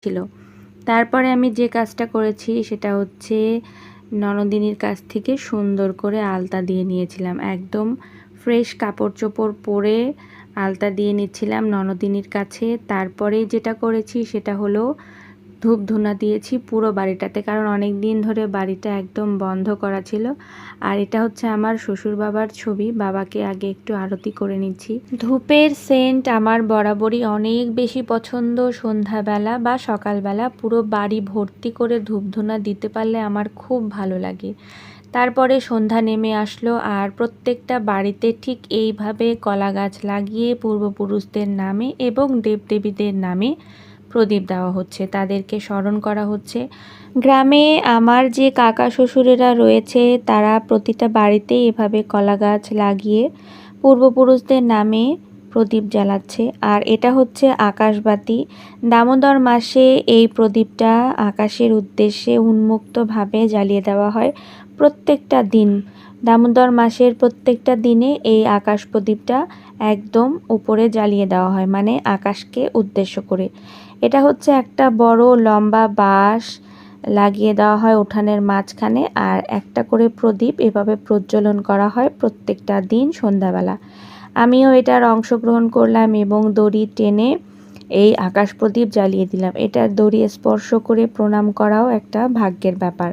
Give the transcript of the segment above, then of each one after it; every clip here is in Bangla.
ছিল। তারপরে আমি যে কাজটা করেছি সেটা হচ্ছে ননদিনীর কাছ থেকে সুন্দর করে আলতা দিয়ে নিয়েছিলাম। একদম ফ্রেশ কাপড় চোপড় পরে আলতা দিয়ে নিচ্ছিলাম ননদিনীর কাছে। তারপরে যেটা করেছি সেটা হলো ধূপ ধুনা দিয়েছি পুরো বাড়িটাতে, কারণ অনেক দিন ধরে বাড়িটা একদম বন্ধ করা ছিল। আর এটা হচ্ছে আমার শ্বশুর বাবার ছবি, বাবাকে আগে একটু আরতি করে নিচ্ছি। ধূপের সেন্ট আমার বরাবরই অনেক বেশি পছন্দ। সন্ধ্যাবেলা বা সকালবেলা পুরো বাড়ি ভর্তি করে ধূপ ধুনা দিতে পারলে আমার খুব ভালো লাগে। তারপরে সন্ধ্যা নেমে আসলো আর প্রত্যেকটা বাড়িতে ঠিক এইভাবে কলা গাছ লাগিয়ে পূর্বপুরুষদের নামে এবং দেবদেবীদের নামে প্রদীপ দেওয়া হচ্ছে, তাদেরকে স্মরণ করা হচ্ছে। গ্রামে আমার যে কাকা শ্বশুরেরা রয়েছে তারা প্রতিটা বাড়িতেই এভাবে কলা গাছ লাগিয়ে পূর্বপুরুষদের নামে প্রদীপ জ্বালাচ্ছে। আর এটা হচ্ছে আকাশবাতি। দামোদর মাসে এই প্রদীপটা আকাশের উদ্দেশ্যে উন্মুক্তভাবে জ্বালিয়ে দেওয়া হয় প্রত্যেকটা দিন। দামোদর মাসের প্রত্যেকটা দিনে এই আকাশ প্রদীপটা একদম উপরে জ্বালিয়ে দেওয়া হয়, মানে আকাশকে উদ্দেশ্য করে। এটা হচ্ছে একটা বড় লম্বা বাঁশ লাগিয়ে দেওয়া হয় উঠানের মাঝখানে, আর একটা করে প্রদীপ এভাবে প্রজ্বলন করা হয় প্রত্যেকটা দিন সন্ধ্যাবেলা। আমিও এটার অংশগ্রহণ করলাম এবং দড়ি টেনে এই আকাশ প্রদীপ জ্বালিয়ে দিলাম। এটার দড়ি স্পর্শ করে প্রণাম করাও একটা ভাগ্যের ব্যাপার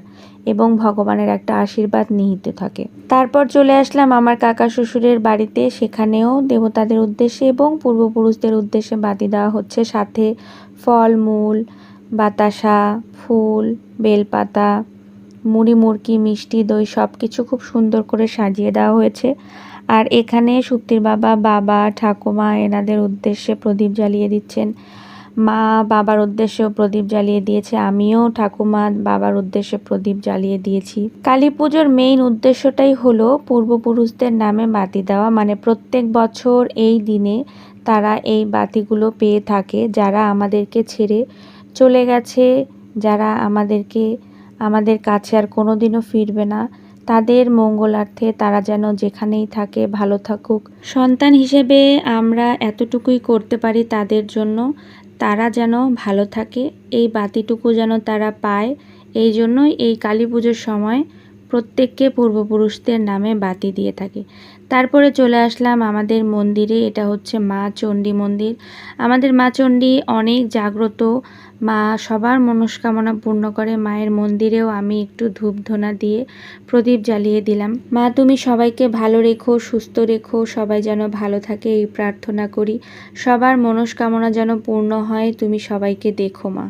এবং ভগবানের একটা আশীর্বাদ নিহিত থাকে। তারপর চলে আসলাম আমার কাকা শ্বশুরের বাড়িতে। সেখানেও দেবতাদের উদ্দেশ্যে এবং পূর্বপুরুষদের উদ্দেশ্যে বাতি দেওয়া হচ্ছে, সাথে ফল মূল, বাতাসা, ফুল, বেলপাতা, মুড়ি মুড়কি, মিষ্টি দই সব কিছু খুব সুন্দর করে সাজিয়ে দেওয়া হয়েছে। আর এখানে সুপ্তির বাবা, বাবা, ঠাকুমা এনাদের উদ্দেশ্যে প্রদীপ জ্বালিয়ে দিচ্ছেন। মা বাবার উদ্দেশ্যেও প্রদীপ জ্বালিয়ে দিয়েছে, আমিও ঠাকুমা বাবার উদ্দেশ্যে প্রদীপ জ্বালিয়ে দিয়েছি। কালী পুজোর মেইন উদ্দেশ্যটাই হলো পূর্বপুরুষদের নামে বাতি দেওয়া, মানে প্রত্যেক বছর এই দিনে তারা এই বাতিগুলো পেয়ে থাকে, যারা আমাদেরকে ছেড়ে চলে গেছে, যারা আমাদের কাছে আর কোনোদিনও ফিরবে না, তাদের মঙ্গলার্থে তারা যেন যেখানেই থাকে ভালো থাকুক। সন্তান হিসেবে আমরা এতটুকুই করতে পারি তাদের জন্য, তারা যেন ভালো থাকে, এই বাতিটুকু যেন তারা পায়। এই জন্যই এই কালী পুজোর সময় প্রত্যেককে পূর্বপুরুষদের নামে বাতি দিয়ে থাকে। তারপরে চলে আসলাম আমাদের মন্দিরে। এটা হচ্ছে মা চণ্ডী মন্দির। আমাদের মা চণ্ডী অনেক জাগ্রত, মা সবার মনস্কামনা পূর্ণ করে। মায়ের মন্দিরেও আমি একটু ধূপ ধুনা দিয়ে প্রদীপ জ্বালিয়ে দিলাম। মা তুমি সবাইকে ভালো রেখো, সুস্থ রেখো, সবাই যেন ভালো থাকে এই প্রার্থনা করি। সবার মনস্কামনা যেন পূর্ণ হয়, তুমি সবাইকে দেখো মা।